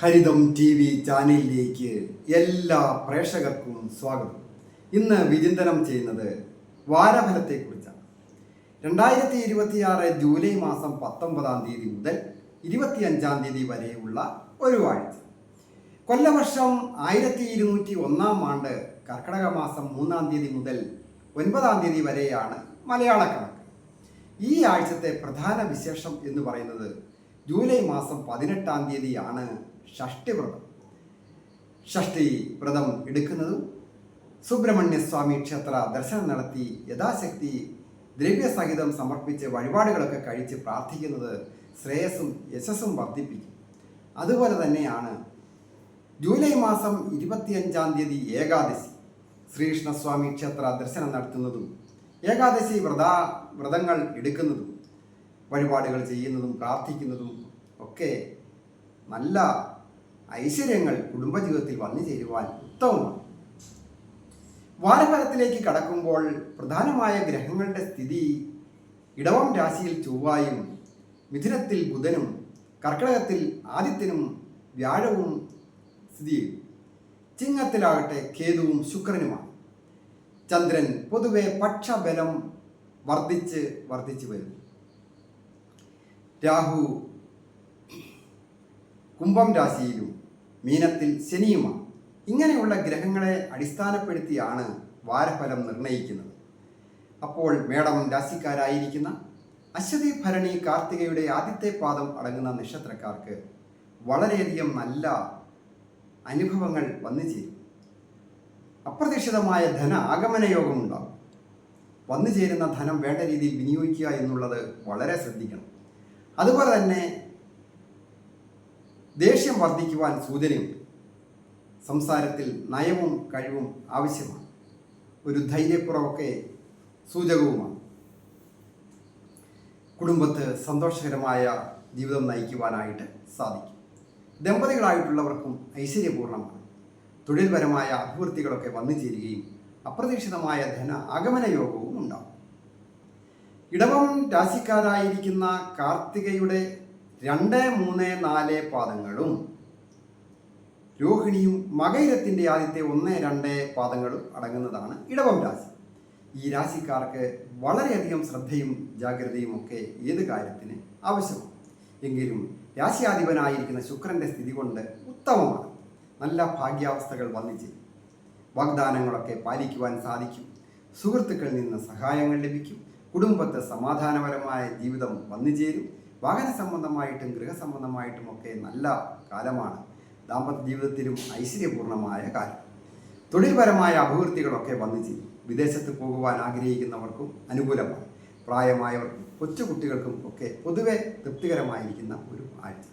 ഹരിതം TV ചാനലിലേക്ക് എല്ലാ പ്രേക്ഷകർക്കും സ്വാഗതം. ഇന്ന് വിചിന്തനം ചെയ്യുന്നത് വാരഫലത്തെക്കുറിച്ചാണ്. 2026 ജൂലൈ മാസം 19-ാം തീയതി മുതൽ 25-ാം തീയതി വരെയുള്ള ഒരു ആഴ്ച. കൊല്ലവർഷം 1201-ാം ആണ്ട് കർക്കിടക മാസം 3-ാം തീയതി മുതൽ 9-ാം തീയതി വരെയാണ് മലയാള കണക്ക്. ഈ ആഴ്ചത്തെ പ്രധാന വിശേഷം എന്ന് പറയുന്നത് ജൂലൈ മാസം 18-ാം തീയതിയാണ് ഷഷ്ടിവ്രതം. ഷഷ്ടി വ്രതം എടുക്കുന്നതും സുബ്രഹ്മണ്യസ്വാമി ക്ഷേത്ര ദർശനം നടത്തി യഥാശക്തി ദ്രവ്യസഹിതം സമർപ്പിച്ച് വഴിപാടുകളൊക്കെ കഴിച്ച് പ്രാർത്ഥിക്കുന്നത് ശ്രേയസ്സും യശസ്സും വർദ്ധിപ്പിക്കും. അതുപോലെ തന്നെയാണ് ജൂലൈ മാസം 25-ാം തീയതി ഏകാദശി ശ്രീകൃഷ്ണസ്വാമി ക്ഷേത്ര ദർശനം നടത്തുന്നതും ഏകാദശി വ്രതങ്ങൾ എടുക്കുന്നതും വഴിപാടുകൾ ചെയ്യുന്നതും പ്രാർത്ഥിക്കുന്നതും ഒക്കെ നല്ല ഐശ്വര്യങ്ങൾ കുടുംബജീവിതത്തിൽ വന്നു ചേരുവാൻ ഉത്തമമാണ്. വാരഫലത്തിലേക്ക് കടക്കുമ്പോൾ പ്രധാനമായ ഗ്രഹങ്ങളുടെ സ്ഥിതി ഇടവം രാശിയിൽ ചൊവ്വായും മിഥുനത്തിൽ ബുധനും കർക്കിടകത്തിൽ ആദിത്യനും വ്യാഴവും സ്ഥിതി ചെയ്യും. ചിങ്ങത്തിലാകട്ടെ കേതുവും ശുക്രനുമാണ്. ചന്ദ്രൻ പൊതുവെ പക്ഷബലം വർദ്ധിച്ച് വരുന്നു. രാഹു കുംഭം രാശിയിലും മീനത്തിൽ ശനിയുമാണ്. ഇങ്ങനെയുള്ള ഗ്രഹങ്ങളെ അടിസ്ഥാനപ്പെടുത്തിയാണ് വാരഫലം നിർണ്ണയിക്കുന്നത്. അപ്പോൾ മേടം രാശിക്കാരായിരിക്കുന്ന അശ്വതി ഭരണി കാർത്തികയുടെ ആദ്യത്തെ പാദം അടങ്ങുന്ന നക്ഷത്രക്കാർക്ക് വളരെയധികം നല്ല അനുഭവങ്ങൾ വന്നു ചേരും. അപ്രതീക്ഷിതമായ ധന ആഗമന യോഗമുണ്ടാകും. വന്നു ചേരുന്ന ധനം വേണ്ട രീതിയിൽ വിനിയോഗിക്കുക എന്നുള്ളത് വളരെ ശ്രദ്ധിക്കണം. അതുപോലെ തന്നെ ദേഷ്യം വർദ്ധിക്കുവാൻ സൂചനയുണ്ട്. സംസാരത്തിൽ നയവും കഴിവും ആവശ്യമാണ്. ഒരു ധൈര്യക്കുറവൊക്കെ സൂചകവുമാണ്. കുടുംബത്ത് സന്തോഷകരമായ ജീവിതം നയിക്കുവാനായിട്ട് സാധിക്കും. ദമ്പതികളായിട്ടുള്ളവർക്കും ഐശ്വര്യപൂർണ്ണമാണ്. തൊഴിൽപരമായ അഭിവൃദ്ധികളൊക്കെ വന്നു ചേരുകയും അപ്രതീക്ഷിതമായ ധന ആഗമന യോഗവും ഉണ്ടാകും. ഇടവം രാശിക്കാരായിരിക്കുന്ന കാർത്തികയുടെ 2, 3, 4 പാദങ്ങളും രോഹിണിയും മകയിരത്തിൻ്റെ ആദ്യത്തെ 1, 2 പാദങ്ങളും അടങ്ങുന്നതാണ് ഇടവം രാശി. ഈ രാശിക്കാർക്ക് വളരെയധികം ശ്രദ്ധയും ജാഗ്രതയും ഒക്കെ ഏത് കാര്യത്തിന് ആവശ്യമാണ്. എങ്കിലും രാശിയാധിപനായിരിക്കുന്ന ശുക്രൻ്റെ സ്ഥിതി കൊണ്ട് ഉത്തമമാണ്. നല്ല ഭാഗ്യാവസ്ഥകൾ വന്നിച്ച് വാഗ്ദാനങ്ങളൊക്കെ പാലിക്കുവാൻ സാധിക്കും. സുഹൃത്തുക്കളിൽ നിന്ന് സഹായങ്ങൾ ലഭിക്കും. കുടുംബത്തെ സമാധാനപരമായ ജീവിതം വന്നു ചേരും. വാഹന സംബന്ധമായിട്ടും ഗൃഹസംബന്ധമായിട്ടും ഒക്കെ നല്ല കാലമാണ്. ദാമ്പത്യ ജീവിതത്തിലും ഐശ്വര്യപൂർണമായ കാലം. തൊഴിൽപരമായ അഭിവൃദ്ധികളൊക്കെ വന്നു ചേരും. വിദേശത്ത് പോകുവാൻ ആഗ്രഹിക്കുന്നവർക്കും അനുകൂലമാണ്. പ്രായമായവർക്കും കൊച്ചുകുട്ടികൾക്കും ഒക്കെ പൊതുവെ തൃപ്തികരമായിരിക്കുന്ന ഒരു ആഴ്ച.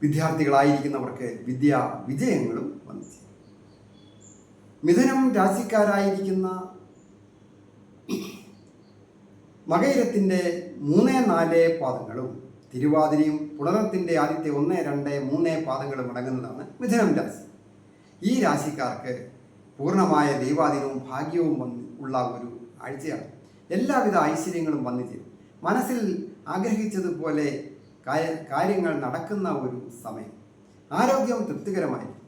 വിദ്യാർത്ഥികളായിരിക്കുന്നവർക്ക് വിദ്യാ വിജയങ്ങളും വന്നു ചേരും. മിഥുനം രാശിക്കാരായിരിക്കുന്ന മകയിരത്തിൻ്റെ 3, 4 പാദങ്ങളും തിരുവാതിരയും പുണർത്തിൻ്റെ ആദ്യത്തെ 1, 2, 3 പാദങ്ങളും അടങ്ങുന്നതാണ് മിഥുനം രാശി. ഈ രാശിക്കാർക്ക് പൂർണ്ണമായ ദൈവാധീനവും ഭാഗ്യവും ഉള്ള ഒരു ആഴ്ചയാണ്. എല്ലാവിധ ഐശ്വര്യങ്ങളും വന്നു ചേരും. മനസ്സിൽ ആഗ്രഹിച്ചതുപോലെ കാര്യങ്ങൾ നടക്കുന്ന ഒരു സമയം. ആരോഗ്യം തൃപ്തികരമായിരിക്കും.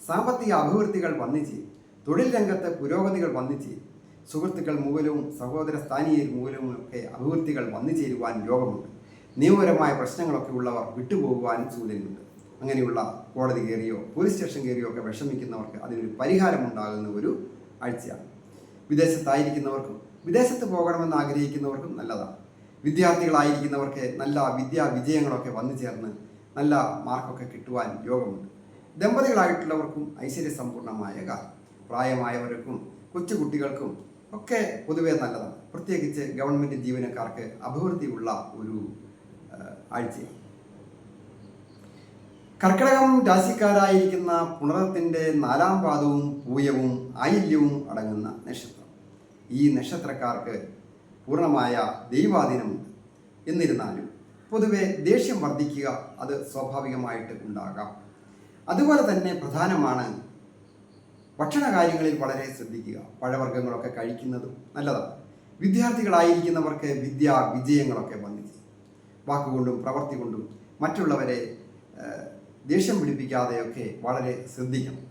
സാമ്പത്തിക അഭിവൃദ്ധികൾ വന്നു ചേരും. തൊഴിൽ രംഗത്ത് പുരോഗതികൾ വന്നു ചേരും. സുഹൃത്തുക്കൾ മൂലവും സഹോദര സ്ഥാനീയർ മൂലവും ഒക്കെ അഭിവൃദ്ധികൾ വന്നു ചേരുവാൻ യോഗമുണ്ട്. നിയമപരമായ പ്രശ്നങ്ങളൊക്കെ ഉള്ളവർ വിട്ടുപോകുവാനും സൂചനയുണ്ട്. അങ്ങനെയുള്ള കോടതി കയറിയോ പോലീസ് സ്റ്റേഷൻ കയറിയോ ഒക്കെ വിഷമിക്കുന്നവർക്ക് അതിനൊരു പരിഹാരമുണ്ടാകുന്ന ഒരു ആഴ്ചയാണ്. വിദേശത്തായിരിക്കുന്നവർക്കും വിദേശത്ത് പോകണമെന്ന് ആഗ്രഹിക്കുന്നവർക്കും നല്ലതാണ്. വിദ്യാർത്ഥികളായിരിക്കുന്നവർക്ക് നല്ല വിദ്യാ വിജയങ്ങളൊക്കെ വന്നു ചേർന്ന് നല്ല മാർക്കൊക്കെ കിട്ടുവാൻ യോഗമുണ്ട്. ദമ്പതികളായിട്ടുള്ളവർക്കും ഐശ്വര്യസമ്പൂർണമായ കാലം. പ്രായമായവർക്കും കൊച്ചുകുട്ടികൾക്കും ഒക്കെ പൊതുവെ നല്ലതാണ്. പ്രത്യേകിച്ച് ഗവൺമെൻറ് ജീവനക്കാർക്ക് അഭിവൃദ്ധിയുള്ള ഒരു ആഴ്ചയാണ്. കർക്കിടകം രാശിക്കാരായിരിക്കുന്ന പുണർത്തിൻ്റെ 4-ാം പാദവും പൂയവും ആയില്യവും അടങ്ങുന്ന നക്ഷത്രം. ഈ നക്ഷത്രക്കാർക്ക് പൂർണ്ണമായ ദൈവാധീനമുണ്ട്. എന്നിരുന്നാലും പൊതുവെ ദേഷ്യം വർദ്ധിക്കുക അത് സ്വാഭാവികമായിട്ട് ഉണ്ടാകാം. അതുപോലെ തന്നെ പ്രധാനമാണ് ഭക്ഷണ കാര്യങ്ങളിൽ വളരെ ശ്രദ്ധിക്കുക. പഴവർഗ്ഗങ്ങളൊക്കെ കഴിക്കുന്നതും നല്ലതാണ്. വിദ്യാർത്ഥികളായിരിക്കുന്നവർക്ക് വിദ്യാ വിജയങ്ങളൊക്കെ വന്നു. വാക്കുകൊണ്ടും പ്രവൃത്തി കൊണ്ടും മറ്റുള്ളവരെ ദേഷ്യം പിടിപ്പിക്കാതെയൊക്കെ വളരെ ശ്രദ്ധിക്കണം.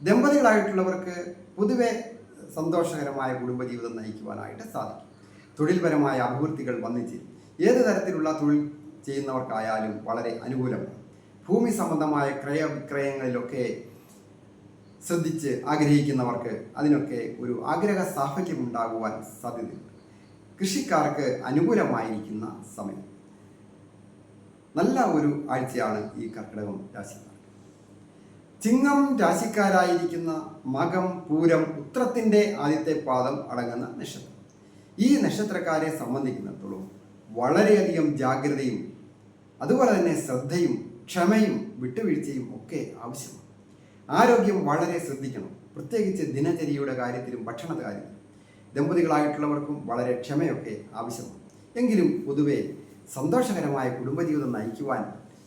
ദമ്പതികളായിട്ടുള്ളവർക്ക് പൊതുവെ സന്തോഷകരമായ കുടുംബജീവിതം നയിക്കുവാനായിട്ട് സാധിക്കും. തൊഴിൽപരമായ അഭിവൃദ്ധികൾ വന്നിച്ചേരും. ഏത് തരത്തിലുള്ള തൊഴിൽ ചെയ്യുന്നവർക്കായാലും വളരെ അനുകൂലമാണ്. ഭൂമി സംബന്ധമായ ക്രയവിക്രയങ്ങളിലൊക്കെ ശ്രദ്ധിച്ച് ആഗ്രഹിക്കുന്നവർക്ക് അതിനൊക്കെ ഒരു ആഗ്രഹ സാഫല്യം ഉണ്ടാകുവാൻ സാധ്യതയുണ്ട്. കൃഷിക്കാർക്ക് അനുകൂലമായിരിക്കുന്ന സമയം. നല്ല ഒരു ആഴ്ചയാണ് ഈ കർക്കിടകം രാശിക്കാർ. ചിങ്ങം രാശിക്കാരായിരിക്കുന്ന മകം, പൂരം, ഉത്രത്തിൻ്റെ ആദ്യത്തെ പാദം അടങ്ങുന്ന നക്ഷത്രം. ഈ നക്ഷത്രക്കാരെ സംബന്ധിക്കുന്നിടത്തോളം വളരെയധികം ജാഗ്രതയും അതുപോലെ തന്നെ ശ്രദ്ധയും ക്ഷമയും വിട്ടുവീഴ്ചയും ഒക്കെ ആവശ്യമാണ്. ആരോഗ്യം വളരെ ശ്രദ്ധിക്കണം, പ്രത്യേകിച്ച് ദിനചര്യയുടെ കാര്യത്തിലും ഭക്ഷണ കാര്യത്തിലും. ദമ്പതികളായിട്ടുള്ളവർക്കും വളരെ ക്ഷമയൊക്കെ ആവശ്യമാണ്. എങ്കിലും പൊതുവെ സന്തോഷകരമായ കുടുംബജീവിതം നയിക്കുവാൻ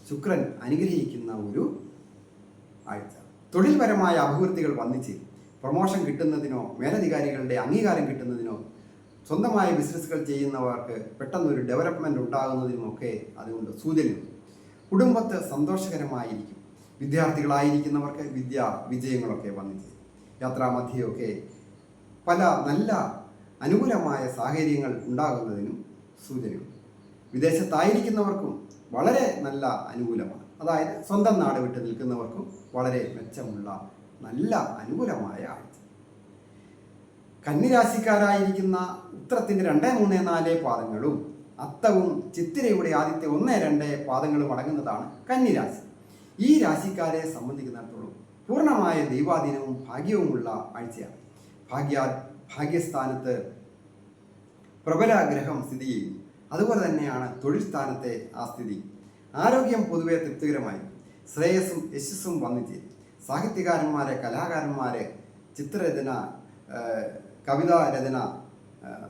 ശുക്രൻ അനുഗ്രഹിക്കുന്ന ഒരു ആഴ്ച. തൊഴിൽപരമായ അഭിവൃദ്ധികൾ വന്നിച്ച് പ്രൊമോഷൻ കിട്ടുന്നതിനോ മേലധികാരികളുടെ അംഗീകാരം കിട്ടുന്നതിനോ സ്വന്തമായ ബിസിനസ്സുകൾ ചെയ്യുന്നവർക്ക് പെട്ടെന്നൊരു ഡെവലപ്മെൻറ്റ് ഉണ്ടാകുന്നതിനുമൊക്കെ അതുകൊണ്ട് സൂചനയുണ്ട്. കുടുംബത്ത് സന്തോഷകരമായിരിക്കും. വിദ്യാർത്ഥികളായിരിക്കുന്നവർക്ക് വിജയങ്ങളൊക്കെ വന്നിച്ച് യാത്രാമധ്യയൊക്കെ പല നല്ല അനുകൂലമായ സാഹചര്യങ്ങൾ ഉണ്ടാകുന്നതിനും സൂചനയുണ്ട്. വിദേശത്തായിരിക്കുന്നവർക്കും വളരെ നല്ല അനുകൂലമാണ്. അതായത് സ്വന്തം നാട് വിട്ട് നിൽക്കുന്നവർക്കും വളരെ മെച്ചമുള്ള നല്ല അനുകൂലമായ ആഴ്ച. കന്നിരാശിക്കാരായിരിക്കുന്ന ഉത്രത്തിൻ്റെ 2, 3, 4 പാദങ്ങളും അത്തവും ചിത്തിരയുടെ ആദ്യത്തെ 1, 2 പാദങ്ങളും അടങ്ങുന്നതാണ് കന്നിരാശി. ഈ രാശിക്കാരെ സംബന്ധിക്കുന്നിടത്തോളം പൂർണ്ണമായ ദൈവാധീനവും ഭാഗ്യവുമുള്ള ആഴ്ചയാണ്. ഭാഗ്യസ്ഥാനത്ത് പ്രബല ഗ്രഹം സ്ഥിതി ചെയ്യുന്നു. അതുപോലെ തന്നെയാണ് തൊഴിൽ സ്ഥാനത്തെ ആ സ്ഥിതി. ആരോഗ്യം പൊതുവെ തൃപ്തികരമായി. ശ്രേയസ്സും യശസ്സും വന്നിച്ചേരും. സാഹിത്യകാരന്മാരെ, കലാകാരന്മാരെ, ചിത്രരചന, കവിതാരചന,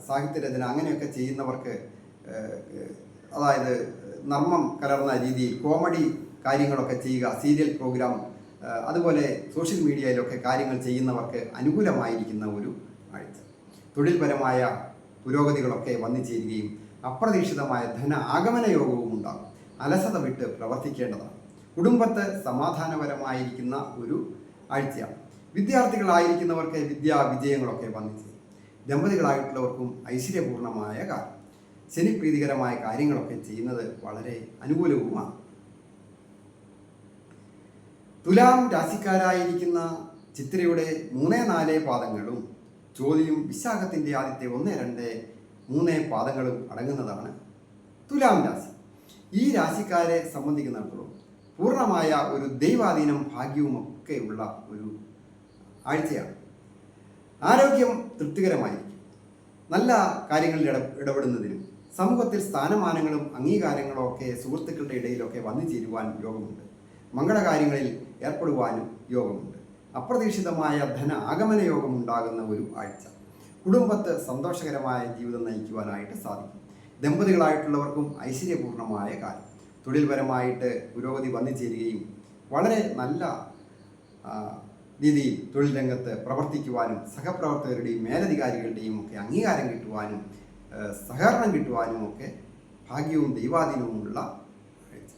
സാഹിത്യരചന അങ്ങനെയൊക്കെ ചെയ്യുന്നവർക്ക്, അതായത് നർമ്മം കലർന്ന രീതിയിൽ കോമഡി കാര്യങ്ങളൊക്കെ ചെയ്യുക, സീരിയൽ പ്രോഗ്രാം, അതുപോലെ സോഷ്യൽ മീഡിയയിലൊക്കെ കാര്യങ്ങൾ ചെയ്യുന്നവർക്ക് അനുകൂലമായിരിക്കുന്ന ഒരു ആഴ്ച. തൊഴിൽപരമായ പുരോഗതികളൊക്കെ വന്നു ചേരുകയും അപ്രതീക്ഷിതമായ ധന ആഗമന യോഗവും ഉണ്ടാകും. അലസത വിട്ട് പ്രവർത്തിക്കേണ്ടതാണ്. കുടുംബത്ത് സമാധാനപരമായിരിക്കുന്ന ഒരു ആഴ്ചയാണ്. വിദ്യാർത്ഥികളായിരിക്കുന്നവർക്ക് വിജയങ്ങളൊക്കെ വന്നു ചേരും. ദമ്പതികളായിട്ടുള്ളവർക്കും ഐശ്വര്യപൂർണമായ കാലം. ശനിപ്രീതികരമായ കാര്യങ്ങളൊക്കെ ചെയ്യുന്നത് വളരെ അനുകൂലവുമാണ്. തുലാം രാശിക്കാരായിരിക്കുന്ന ചിത്തിരയുടെ 3, 4 പാദങ്ങളും ചോതിയും വിശാഖത്തിൻ്റെ ആദ്യത്തെ 1, 2, 3 പാദങ്ങളും അടങ്ങുന്നതാണ് തുലാം രാശി. ഈ രാശിക്കാരെ സംബന്ധിക്കുന്നിടത്തോളം പൂർണ്ണമായ ഒരു ദൈവാധീനം ഭാഗ്യവും ഒക്കെ ഉള്ള ഒരു ആഴ്ചയാണ്. ആരോഗ്യം തൃപ്തികരമായിരിക്കും. നല്ല കാര്യങ്ങളിൽ ഇടപെടുന്നതിനും സമൂഹത്തിൽ സ്ഥാനമാനങ്ങളും അംഗീകാരങ്ങളും ഒക്കെ സുഹൃത്തുക്കളുടെ ഇടയിലൊക്കെ വന്നു ചേരുവാൻ യോഗമുണ്ട്. മംഗളകാര്യങ്ങളിൽ ഏർപ്പെടുവാനും യോഗമുണ്ട്. അപ്രതീക്ഷിതമായ ധന ആഗമന യോഗം ഉണ്ടാകുന്ന ഒരു ആഴ്ച. കുടുംബത്ത് സന്തോഷകരമായ ജീവിതം നയിക്കുവാനായിട്ട് സാധിക്കും. ദമ്പതികളായിട്ടുള്ളവർക്കും ഐശ്വര്യപൂർണമായ കാലം. തൊഴിൽപരമായിട്ട് പുരോഗതി വന്നു ചേരുകയും വളരെ നല്ല രീതിയിൽ തൊഴിൽ രംഗത്ത് പ്രവർത്തിക്കുവാനും സഹപ്രവർത്തകരുടെയും മേലധികാരികളുടെയും ഒക്കെ അംഗീകാരം കിട്ടുവാനും സഹകരണം കിട്ടുവാനും ഒക്കെ ഭാഗ്യവും ദൈവാധീനവുമുള്ള ആഴ്ച.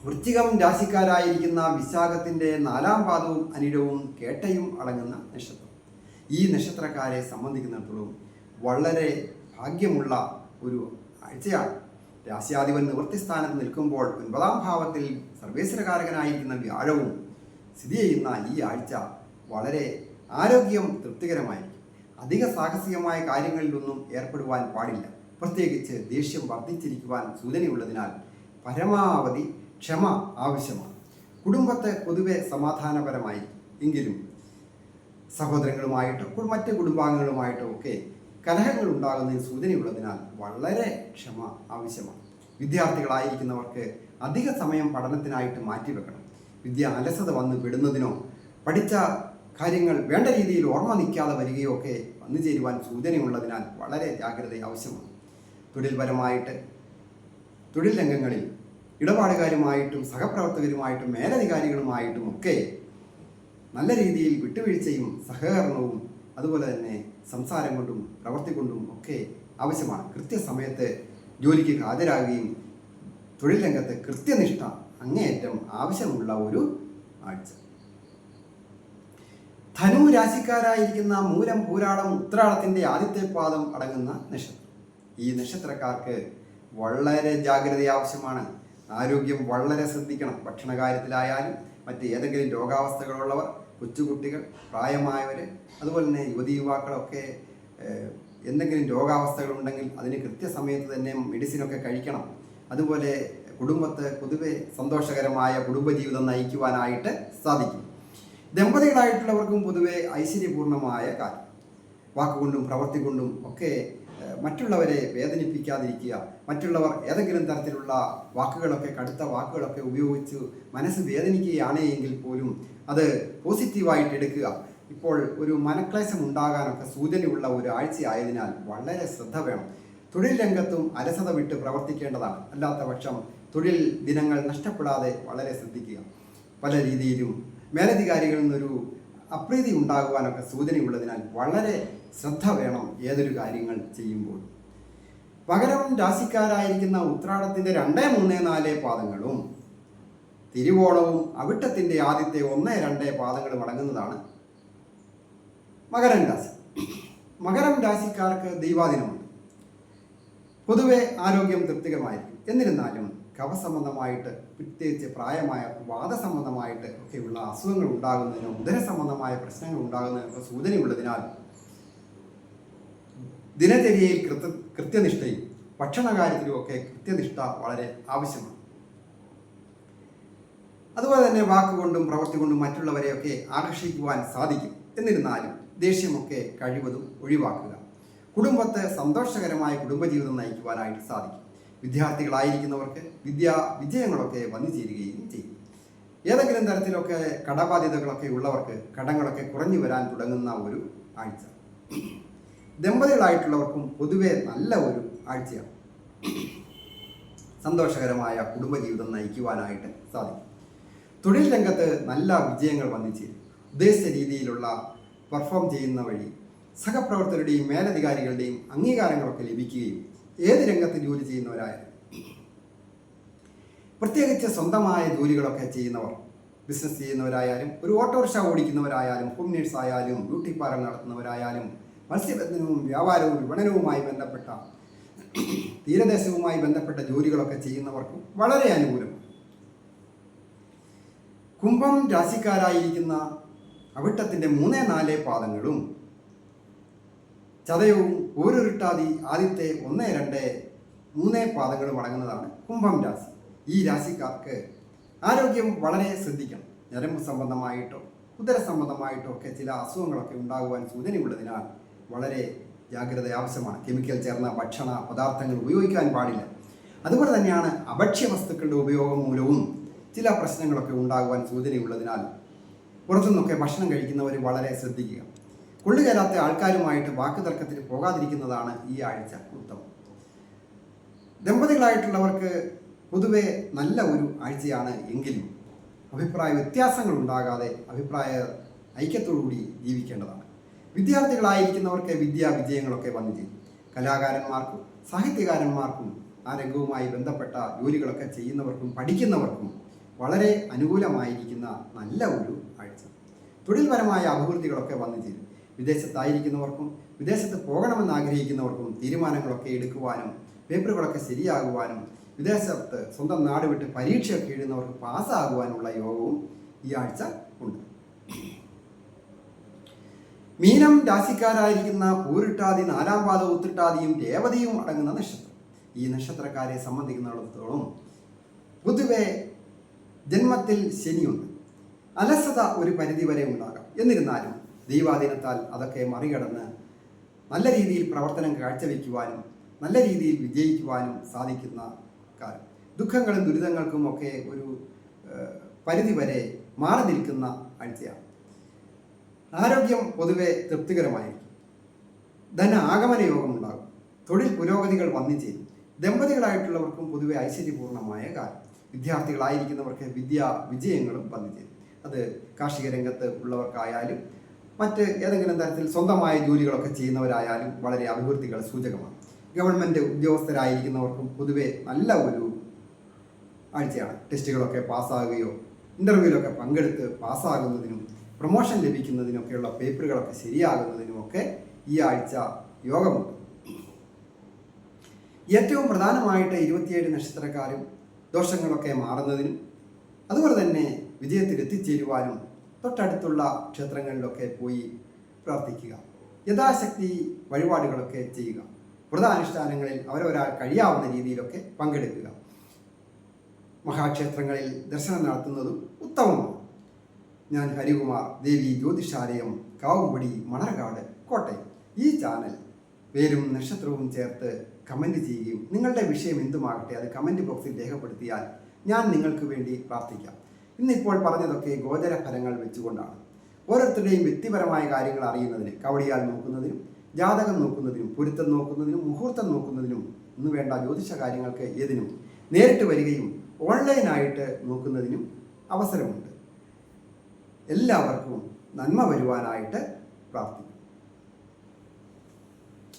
വൃശ്ചികം രാശിക്കാരായിരിക്കുന്ന വിശാഖത്തിൻ്റെ 4 പാദവും അനിഴവും കേട്ടയും അടങ്ങുന്ന നക്ഷത്രം. ഈ നക്ഷത്രക്കാരെ സംബന്ധിക്കുന്നിടത്തോളം വളരെ ഭാഗ്യമുള്ള ഒരു ആഴ്ചയാണ്. രാശിയാധിപൻ നിവൃത്തിസ്ഥാനത്ത് നിൽക്കുമ്പോൾ 9ാം ഭാവത്തിൽ സർവേശ്വരകാരകനായിരിക്കുന്ന വ്യാഴവും സ്ഥിതി ചെയ്യുന്ന ഈ ആഴ്ച വളരെ ആരോഗ്യം തൃപ്തികരമായിരിക്കും. അധിക സാഹസികമായ കാര്യങ്ങളിലൊന്നും ഏർപ്പെടുവാൻ പാടില്ല. പ്രത്യേകിച്ച് ദേഷ്യം വർദ്ധിച്ചിരിക്കുവാൻ സൂചനയുള്ളതിനാൽ പരമാവധി ക്ഷമ ആവശ്യമാണ്. കുടുംബത്തെ പൊതുവെ സമാധാനപരമായിരിക്കും. എങ്കിലും സഹോദരങ്ങളുമായിട്ടോ മറ്റ് കുടുംബാംഗങ്ങളുമായിട്ടോ ഒക്കെ കലഹങ്ങൾ ഉണ്ടാകുന്നതിന് സൂചനയുള്ളതിനാൽ വളരെ ക്ഷമ ആവശ്യമാണ്. വിദ്യാർത്ഥികളായിരിക്കുന്നവർക്ക് അധിക സമയം പഠനത്തിനായിട്ട് മാറ്റിവെക്കണം. അലസത വന്ന് പെടുന്നതിനോ പഠിച്ച കാര്യങ്ങൾ വേണ്ട രീതിയിൽ ഓർമ്മ നിൽക്കാതെ വരികയോ ഒക്കെ വന്നു ചേരുവാൻ സൂചനയുള്ളതിനാൽ വളരെ ജാഗ്രത ആവശ്യമാണ്. തൊഴിൽപരമായിട്ട് തൊഴിൽ രംഗങ്ങളിൽ ഇടപാടുകാരുമായിട്ടും സഹപ്രവർത്തകരുമായിട്ടും മേലധികാരികളുമായിട്ടും ഒക്കെ നല്ല രീതിയിൽ വിട്ടുവീഴ്ചയും സഹകരണവും അതുപോലെ തന്നെ സംസാരം കൊണ്ടും പ്രവൃത്തി കൊണ്ടും ഒക്കെ ആവശ്യമാണ്. കൃത്യസമയത്ത് ജോലിക്ക് ഹാജരാകുകയും തൊഴിൽ രംഗത്ത് കൃത്യനിഷ്ഠ അങ്ങേയറ്റം ആവശ്യമുള്ള ഒരു ആഴ്ച. ധനു രാശിക്കാരായിരിക്കുന്ന മൂലം, പൂരാടം, ഉത്രാടത്തിൻ്റെ ആദ്യത്തെ പാദം അടങ്ങുന്ന നക്ഷത്രം. ഈ നക്ഷത്രക്കാർക്ക് വളരെ ജാഗ്രത ആവശ്യമാണ്. ആരോഗ്യം വളരെ ശ്രദ്ധിക്കണം. ഭക്ഷണ കാര്യത്തിലായാലും മറ്റ് ഏതെങ്കിലും രോഗാവസ്ഥകളുള്ളവർ, കൊച്ചുകുട്ടികൾ, പ്രായമായവർ, അതുപോലെ തന്നെ യുവതി യുവാക്കളൊക്കെ എന്തെങ്കിലും രോഗാവസ്ഥകളുണ്ടെങ്കിൽ അതിന് കൃത്യസമയത്ത് തന്നെ മെഡിസിനൊക്കെ കഴിക്കണം. അതുപോലെ കുടുംബത്തെ പൊതുവെ സന്തോഷകരമായ കുടുംബജീവിതം നയിക്കുവാനായിട്ട് സാധിക്കും. ദമ്പതികളായിട്ടുള്ളവർക്കും പൊതുവെ ഐശ്വര്യപൂർണമായ കാര്യം. വാക്കുകൊണ്ടും പ്രവൃത്തി കൊണ്ടും ഒക്കെ മറ്റുള്ളവരെ വേദനിപ്പിക്കാതിരിക്കുക. മറ്റുള്ളവർ ഏതെങ്കിലും തരത്തിലുള്ള വാക്കുകളൊക്കെ, കടുത്ത വാക്കുകളൊക്കെ ഉപയോഗിച്ച് മനസ്സ് വേദനിക്കുകയാണ് എങ്കിൽ പോലും അത് പോസിറ്റീവായിട്ട് എടുക്കുക. ഇപ്പോൾ ഒരു മനക്ലേശം ഉണ്ടാകാനൊക്കെ സൂചനയുള്ള ഒരു ആഴ്ചയായതിനാൽ വളരെ ശ്രദ്ധ വേണം. തൊഴിൽ രംഗത്തും അലസത വിട്ട് പ്രവർത്തിക്കേണ്ടതാണ്. അല്ലാത്ത പക്ഷം തൊഴിൽ ദിനങ്ങൾ നഷ്ടപ്പെടാതെ വളരെ ശ്രദ്ധിക്കുക. പല രീതിയിലും മേലധികാരികളിൽ നിന്നൊരു അപ്രീതി ഉണ്ടാകുവാനൊക്കെ സൂചനയുള്ളതിനാൽ വളരെ ശ്രദ്ധ വേണം ഏതൊരു കാര്യങ്ങൾ ചെയ്യുമ്പോൾ. മകരം രാശിക്കാരായിരിക്കുന്ന ഉത്രാടത്തിൻ്റെ 2, 3, 4 പാദങ്ങളും തിരുവോണവും അവിട്ടത്തിൻ്റെ ആദ്യത്തെ 1, 2 പാദങ്ങളും അടങ്ങുന്നതാണ് മകരം രാശി. മകരം രാശിക്കാർക്ക് ദൈവാധീനമുണ്ട്. പൊതുവെ ആരോഗ്യം തൃപ്തികരമായിരിക്കും. എന്നിരുന്നാലും കഫസംബന്ധമായിട്ട്, പ്രത്യേകിച്ച് പ്രായമായ വാദസംബന്ധമായിട്ട് ഒക്കെയുള്ള അസുഖങ്ങൾ ഉണ്ടാകുന്നതിനോ ഉദരസംബന്ധമായ പ്രശ്നങ്ങൾ ഉണ്ടാകുന്നതിനൊക്കെ സൂചനയുള്ളതിനാൽ ദിനചര്യയിൽ കൃത്യനിഷ്ഠയും ഭക്ഷണകാര്യത്തിലുമൊക്കെ കൃത്യനിഷ്ഠ വളരെ ആവശ്യമാണ്. അതുപോലെ തന്നെ വാക്കുകൊണ്ടും പ്രവൃത്തി കൊണ്ടും മറ്റുള്ളവരെയൊക്കെ ആകർഷിക്കുവാൻ സാധിക്കും. എന്നിരുന്നാലും ദേഷ്യമൊക്കെ കഴിവതും ഒഴിവാക്കുക. കുടുംബത്തെ സന്തോഷകരമായ കുടുംബജീവിതം നയിക്കുവാനായിട്ട് സാധിക്കും. വിദ്യാർത്ഥികളായിരിക്കുന്നവർക്ക് വിജയങ്ങളൊക്കെ വന്നു ചേരുകയും ചെയ്യും. ഏതെങ്കിലും തരത്തിലൊക്കെ കടബാധ്യതകളൊക്കെ ഉള്ളവർക്ക് കടങ്ങളൊക്കെ കുറഞ്ഞു വരാൻ തുടങ്ങുന്ന ഒരു ആഴ്ച. ദമ്പതികളായിട്ടുള്ളവർക്കും പൊതുവെ നല്ല ഒരു ആഴ്ചയാണ്. സന്തോഷകരമായ കുടുംബജീവിതം നയിക്കുവാനായിട്ട് സാധിക്കും. തൊഴിൽ രംഗത്ത് നല്ല വിജയങ്ങൾ വന്നു ചേരും. ഉദ്ദേശിച്ച രീതിയിലുള്ള പെർഫോം ചെയ്യുന്ന വഴി സഹപ്രവർത്തകരുടെയും മേലധികാരികളുടെയും അംഗീകാരങ്ങളൊക്കെ ലഭിക്കുകയും ഏത് രംഗത്ത് ജോലി ചെയ്യുന്നവരായാലും, പ്രത്യേകിച്ച് സ്വന്തമായ ജോലികളൊക്കെ ചെയ്യുന്നവർ, ബിസിനസ് ചെയ്യുന്നവരായാലും, ഒരു ഓട്ടോറിക്ഷ ഓടിക്കുന്നവരായാലും, ഹോം നേഴ്സ് ആയാലും, ബ്യൂട്ടി പാർലർ നടത്തുന്നവരായാലും, മത്സ്യബന്ധനവും വ്യാപാരവും വിപണനവുമായി ബന്ധപ്പെട്ട, തീരദേശവുമായി ബന്ധപ്പെട്ട ജോലികളൊക്കെ ചെയ്യുന്നവർക്കും വളരെ അനുകൂലം. കുംഭം രാശിക്കാരായിരിക്കുന്ന അവിട്ടത്തിൻ്റെ 3, 4 പാദങ്ങളും ചതയവും പൂരുരുട്ടാതി ആദ്യത്തെ 1, 2, 3 പാദങ്ങളും അടങ്ങുന്നതാണ് കുംഭം രാശി. ഈ രാശിക്കാർക്ക് ആരോഗ്യം വളരെ ശ്രദ്ധിക്കണം. ഞരമ്പ് സംബന്ധമായിട്ടോ ഉദര സംബന്ധമായിട്ടോ ഒക്കെ ചില അസുഖങ്ങളൊക്കെ ഉണ്ടാകുവാൻ സൂചനയുള്ളതിനാൽ വളരെ ജാഗ്രത ആവശ്യമാണ്. കെമിക്കൽ ചേർന്ന ഭക്ഷണ പദാർത്ഥങ്ങൾ ഉപയോഗിക്കാൻ പാടില്ല. അതുപോലെ തന്നെയാണ് അഭക്ഷ്യ വസ്തുക്കളുടെ ഉപയോഗം മൂലവും ചില പ്രശ്നങ്ങളൊക്കെ ഉണ്ടാകുവാൻ സൂചനയുള്ളതിനാൽ പുറത്തുനിന്നൊക്കെ ഭക്ഷണം കഴിക്കുന്നവർ വളരെ ശ്രദ്ധിക്കുക. കൊള്ളുകയറാത്ത ആൾക്കാരുമായിട്ട് വാക്കുതർക്കത്തിന് പോകാതിരിക്കുന്നതാണ് ഈ ആഴ്ച ഉത്തമം. ദമ്പതികളായിട്ടുള്ളവർക്ക് പൊതുവെ നല്ല ഒരു ആഴ്ചയാണ് എങ്കിലും അഭിപ്രായ വ്യത്യാസങ്ങൾ ഉണ്ടാകാതെ അഭിപ്രായ ഐക്യത്തോടുകൂടി ജീവിക്കേണ്ടതാണ്. വിദ്യാർത്ഥികളായിരിക്കുന്നവർക്ക് വിജയങ്ങളൊക്കെ വന്നു ചേരും. കലാകാരന്മാർക്കും സാഹിത്യകാരന്മാർക്കും ആ രംഗവുമായി ബന്ധപ്പെട്ട ജോലികളൊക്കെ ചെയ്യുന്നവർക്കും പഠിക്കുന്നവർക്കും വളരെ അനുകൂലമായിരിക്കുന്ന നല്ല ഒരു ആഴ്ച. തൊഴിൽപരമായ അഭിവൃദ്ധികളൊക്കെ വന്നു ചേരും. വിദേശത്തായിരിക്കുന്നവർക്കും വിദേശത്ത് പോകണമെന്ന് ആഗ്രഹിക്കുന്നവർക്കും തീരുമാനങ്ങളൊക്കെ എടുക്കുവാനും പേപ്പറുകളൊക്കെ ശരിയാകുവാനും വിദേശത്ത് സ്വന്തം നാട് വിട്ട് പരീക്ഷയൊക്കെ എഴുതുന്നവർക്ക് പാസ്സാകുവാനുള്ള യോഗവും ഈ ആഴ്ച ഉണ്ട്. മീനം രാശിക്കാരായിരിക്കുന്ന പൂരിട്ടാതി, 4 പാദ ഉത്തിട്ടാതിയും രേവതിയും അടങ്ങുന്ന നക്ഷത്രം. ഈ നക്ഷത്രക്കാരെ സംബന്ധിക്കുന്നിടത്തോളം പൊതുവെ ജന്മത്തിൽ ശനിയുണ്ട്. അലസത ഒരു പരിധിവരെ ഉണ്ടാകാം. എന്നിരുന്നാലും ദൈവാധീനത്താൽ അതൊക്കെ മറികടന്ന് നല്ല രീതിയിൽ പ്രവർത്തനം കാഴ്ചവെക്കുവാനും നല്ല രീതിയിൽ വിജയിക്കുവാനും സാധിക്കുന്ന കാലം. ദുഃഖങ്ങളും ദുരിതങ്ങൾക്കും ഒക്കെ ഒരു പരിധിവരെ മാറി നിൽക്കുന്ന ആഴ്ചയാണ്. ആരോഗ്യം പൊതുവെ തൃപ്തികരമായിരിക്കും. ധന ആഗമന യോഗം ഉണ്ടാകും. തൊഴിൽ പുരോഗതികൾ വന്നു ചേരും. ദമ്പതികളായിട്ടുള്ളവർക്കും പൊതുവെ ഐശ്വര്യപൂർണമായ കാലം. വിദ്യാർത്ഥികളായിരിക്കുന്നവർക്ക് വിജയങ്ങളും വന്നു ചേരും. അത് കാർഷിക രംഗത്ത് ഉള്ളവർക്കായാലും മറ്റ് ഏതെങ്കിലും തരത്തിൽ സ്വന്തമായ ജോലികളൊക്കെ ചെയ്യുന്നവരായാലും വളരെ അഭിവൃദ്ധികൾ സൂചകമാണ്. ഗവൺമെൻറ് ഉദ്യോഗസ്ഥരായിരിക്കുന്നവർക്കും പൊതുവെ നല്ല ഒരു ആഴ്ചയാണ്. ടെസ്റ്റുകളൊക്കെ പാസ്സാകുകയോ ഇൻ്റർവ്യൂവിലൊക്കെ പങ്കെടുത്ത് പാസ്സാകുന്നതിനും പ്രൊമോഷൻ ലഭിക്കുന്നതിനൊക്കെയുള്ള പേപ്പറുകളൊക്കെ ശരിയാകുന്നതിനുമൊക്കെ ഈ ആഴ്ച യോഗമുണ്ട്. ഏറ്റവും പ്രധാനമായിട്ട് 27 നക്ഷത്രക്കാരും ദോഷങ്ങളൊക്കെ മാറുന്നതിനും അതുപോലെ തന്നെ വിജയത്തിൽ എത്തിച്ചേരുവാനും തൊട്ടടുത്തുള്ള ക്ഷേത്രങ്ങളിലൊക്കെ പോയി പ്രാർത്ഥിക്കുക, യഥാശക്തി വഴിപാടുകളൊക്കെ ചെയ്യുക, വ്രതാനുഷ്ഠാനങ്ങളിൽ അവരൊരാൾ കഴിയാവുന്ന രീതിയിലൊക്കെ പങ്കെടുക്കുക, മഹാക്ഷേത്രങ്ങളിൽ ദർശനം നടത്തുന്നതും ഉത്തമമാണ്. ഞാൻ ഹരികുമാർ, ദേവി ജ്യോതിഷാലയം, കാവുംപടി, മണർകാട്, കോട്ടയം. ഈ ചാനൽ പേരും നക്ഷത്രവും ചേർത്ത് കമൻറ്റ് ചെയ്യുകയും നിങ്ങളുടെ വിഷയം എന്തുമാകട്ടെ അത് കമൻറ്റ് ബോക്സിൽ രേഖപ്പെടുത്തിയാൽ ഞാൻ നിങ്ങൾക്ക് വേണ്ടി പ്രാർത്ഥിക്കാം. ഇന്നിപ്പോൾ പറഞ്ഞതൊക്കെ ഗോചര ഫലങ്ങൾ വെച്ചുകൊണ്ടാണ്. ഓരോരുത്തരുടെയും വ്യക്തിപരമായ കാര്യങ്ങൾ അറിയുന്നതിന് കവടിയാൽ നോക്കുന്നതിനും ജാതകം നോക്കുന്നതിനും പൊരുത്തം നോക്കുന്നതിനും മുഹൂർത്തം നോക്കുന്നതിനും ഇന്ന് വേണ്ട ജ്യോതിഷ കാര്യങ്ങൾക്ക് ഏതിനും നേരിട്ട് വരികയും ഓൺലൈനായിട്ട് നോക്കുന്നതിനും അവസരമുണ്ട്. എല്ലാവർക്കും നന്മ വരുവാനായിട്ട് പ്രാർത്ഥിക്കും.